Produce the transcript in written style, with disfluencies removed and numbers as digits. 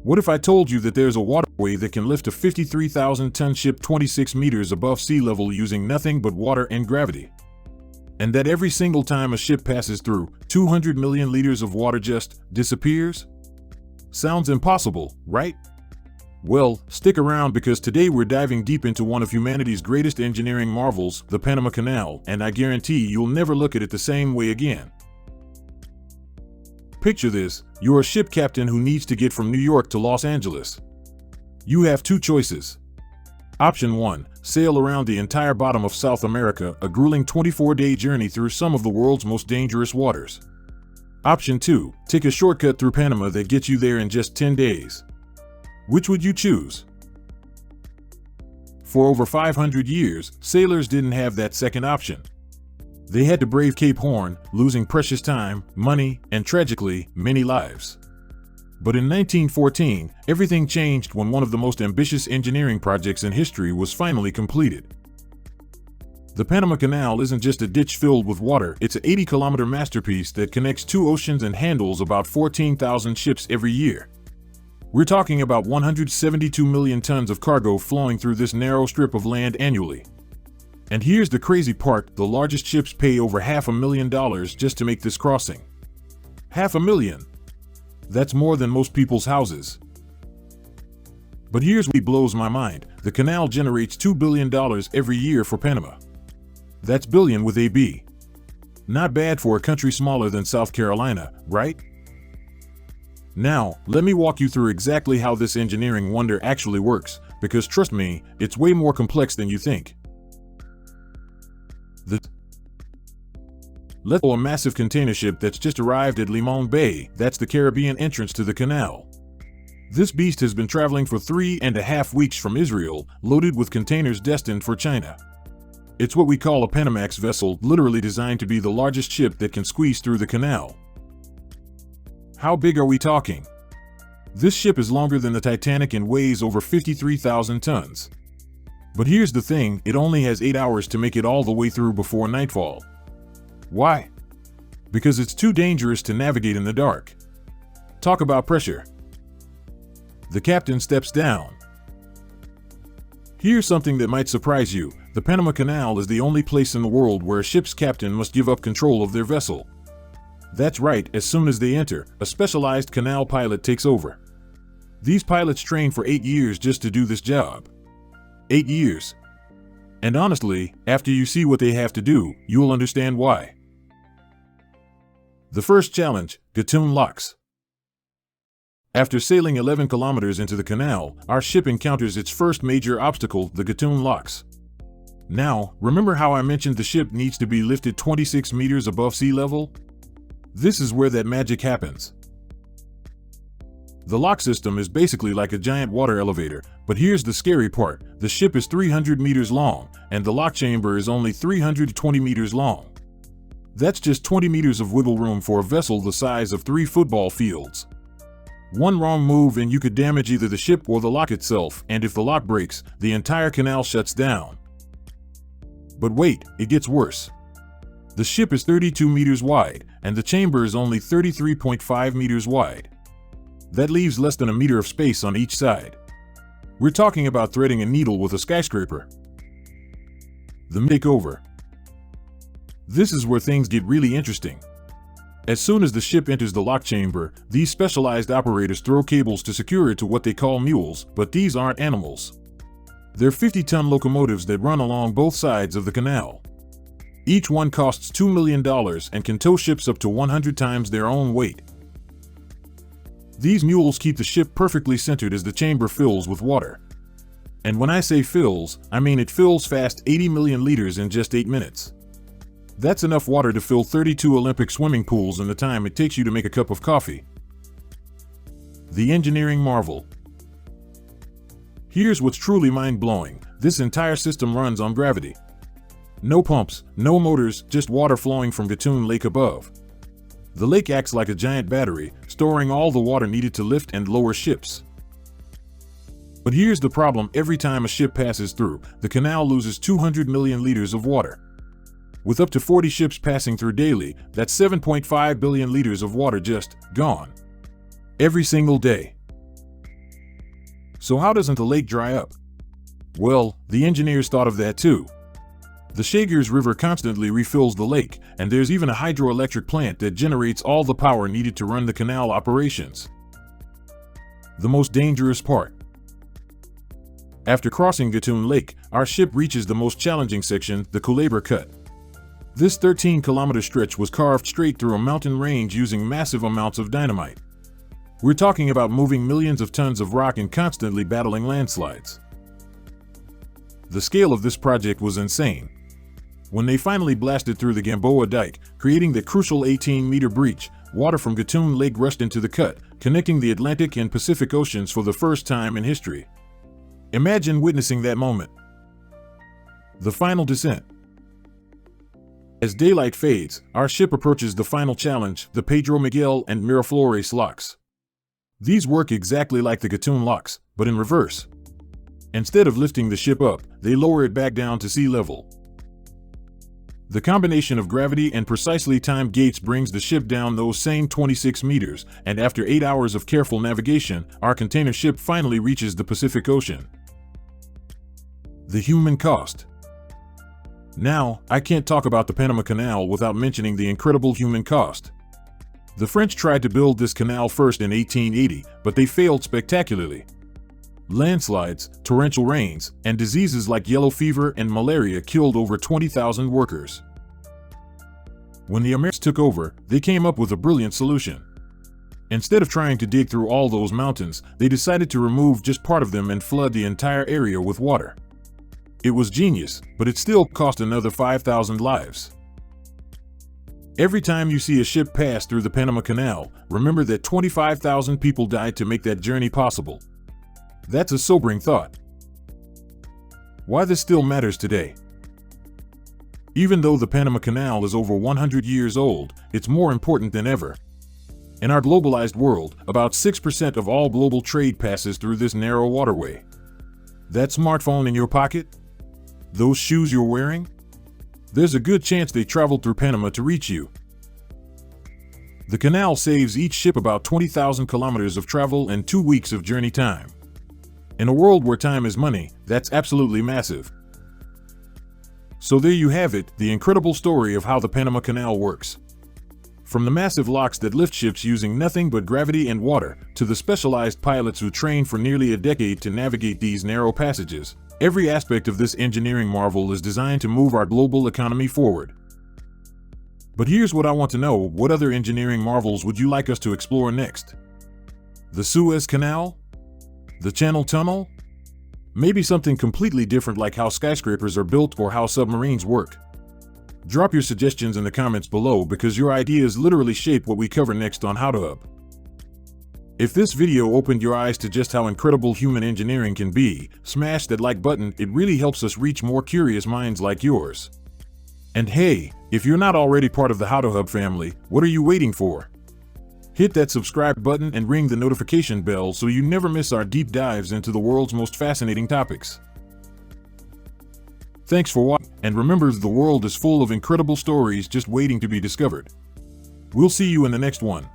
What if I told you that there's a waterway that can lift a 53,000-ton ship 26 meters above sea level using nothing but water and gravity? And that every single time a ship passes through, 200 million liters of water just disappears? Sounds impossible, right? Well, stick around because today we're diving deep into one of humanity's greatest engineering marvels, the Panama Canal, and I guarantee you'll never look at it the same way again. Picture this: you're a ship captain who needs to get from New York to Los Angeles. You have two choices. Option 1, sail around the entire bottom of South America, a grueling 24-day journey through some of the world's most dangerous waters. Option 2, take a shortcut through Panama that gets you there in just 10 days. Which would you choose? For over 500 years, sailors didn't have that second option. They had to brave Cape Horn, losing precious time, money, and tragically, many lives. But in 1914, everything changed when one of the most ambitious engineering projects in history was finally completed. The Panama Canal isn't just a ditch filled with water, it's an 80-kilometer masterpiece that connects two oceans and handles about 14,000 ships every year. We're talking about 172 million tons of cargo flowing through this narrow strip of land annually. And here's the crazy part: the largest ships pay over $500,000 just to make this crossing. $500,000! That's more than most people's houses. But here's what blows my mind: the canal generates $2 billion every year for Panama. That's billion with a B. Not bad for a country smaller than South Carolina, right? Now, let me walk you through exactly how this engineering wonder actually works, because trust me, it's way more complex than you think. Let's go a massive container ship that's just arrived at Limon Bay. That's the Caribbean entrance to the canal. This beast has been traveling for 3.5 weeks from Israel, loaded with containers destined for China. It's what we call a Panamax vessel, literally designed to be the largest ship that can squeeze through the canal. How big are we talking? This ship is longer than the Titanic and weighs over 53,000 tons. But here's the thing: it only has 8 hours to make it all the way through before nightfall. Why? Because it's too dangerous to navigate in the dark. Talk about pressure. The captain steps down. Here's something that might surprise you: the Panama Canal is the only place in the world where a ship's captain must give up control of their vessel. That's right, as soon as they enter, a specialized canal pilot takes over. These pilots train for 8 years just to do this job. 8 years. And honestly, after you see what they have to do, you'll understand why. The first challenge: Gatun locks. After sailing 11 kilometers into the canal, our ship encounters its first major obstacle: the Gatun locks. Now, remember how I mentioned the ship needs to be lifted 26 meters above sea level? This is where that magic happens. The lock system is basically like a giant water elevator, but here's the scary part: the ship is 300 meters long, and the lock chamber is only 320 meters long. That's just 20 meters of wiggle room for a vessel the size of 3 football fields. One wrong move and you could damage either the ship or the lock itself, and if the lock breaks, the entire canal shuts down. But wait, it gets worse. The ship is 32 meters wide, and the chamber is only 33.5 meters wide. That leaves less than a meter of space on each side. We're talking about threading a needle with a skyscraper. The takeover. This is where things get really interesting. As soon as the ship enters the lock chamber, these specialized operators throw cables to secure it to what they call mules, but these aren't animals. They're 50-ton locomotives that run along both sides of the canal. Each one costs $2 million and can tow ships up to 100 times their own weight. These mules keep the ship perfectly centered as the chamber fills with water. And when I say fills, I mean it fills fast: 80 million liters in just 8 minutes. That's enough water to fill 32 Olympic swimming pools in the time it takes you to make a cup of coffee. The engineering marvel. Here's what's truly mind-blowing: this entire system runs on gravity. No pumps, no motors, just water flowing from Gatun Lake above. The lake acts like a giant battery, storing all the water needed to lift and lower ships. But here's the problem: every time a ship passes through, the canal loses 200 million liters of water. With up to 40 ships passing through daily, that's 7.5 billion liters of water just gone. Every single day. So how doesn't the lake dry up? Well, the engineers thought of that too. The Chagres River constantly refills the lake, and there's even a hydroelectric plant that generates all the power needed to run the canal operations. The most dangerous part. After crossing Gatun Lake, our ship reaches the most challenging section, the Culebra Cut. This 13-kilometer stretch was carved straight through a mountain range using massive amounts of dynamite. We're talking about moving millions of tons of rock and constantly battling landslides. The scale of this project was insane. When they finally blasted through the Gamboa Dike, creating the crucial 18-meter breach, water from Gatun Lake rushed into the cut, connecting the Atlantic and Pacific Oceans for the first time in history. Imagine witnessing that moment. The final descent. As daylight fades, our ship approaches the final challenge, the Pedro Miguel and Miraflores locks. These work exactly like the Gatun locks, but in reverse. Instead of lifting the ship up, they lower it back down to sea level. The combination of gravity and precisely timed gates brings the ship down those same 26 meters, and after 8 hours of careful navigation, our container ship finally reaches the Pacific Ocean. The human cost. Now, I can't talk about the Panama Canal without mentioning the incredible human cost. The French tried to build this canal first in 1880, but they failed spectacularly. Landslides, torrential rains, and diseases like yellow fever and malaria killed over 20,000 workers. When the Americans took over, they came up with a brilliant solution. Instead of trying to dig through all those mountains, they decided to remove just part of them and flood the entire area with water. It was genius, but it still cost another 5,000 lives. Every time you see a ship pass through the Panama Canal, remember that 25,000 people died to make that journey possible. That's a sobering thought. Why this still matters today. Even though the Panama Canal is over 100 years old, it's more important than ever. In our globalized world, about 6% of all global trade passes through this narrow waterway. That smartphone in your pocket? Those shoes you're wearing? There's a good chance they traveled through Panama to reach you. The canal saves each ship about 20,000 kilometers of travel and 2 weeks of journey time. In a world where time is money, that's absolutely massive. So there you have it, the incredible story of how the Panama Canal works. From the massive locks that lift ships using nothing but gravity and water, to the specialized pilots who trained for nearly a decade to navigate these narrow passages, every aspect of this engineering marvel is designed to move our global economy forward. But here's what I want to know, what other engineering marvels would you like us to explore next? The Suez Canal? The Channel Tunnel? Maybe something completely different like how skyscrapers are built or how submarines work. Drop your suggestions in the comments below because your ideas literally shape what we cover next on How to Hub. If this video opened your eyes to just how incredible human engineering can be, smash that like button, it really helps us reach more curious minds like yours. And hey, if you're not already part of the How to Hub family, what are you waiting for? Hit that subscribe button and ring the notification bell so you never miss our deep dives into the world's most fascinating topics. Thanks for watching, and remember, the world is full of incredible stories just waiting to be discovered. We'll see you in the next one.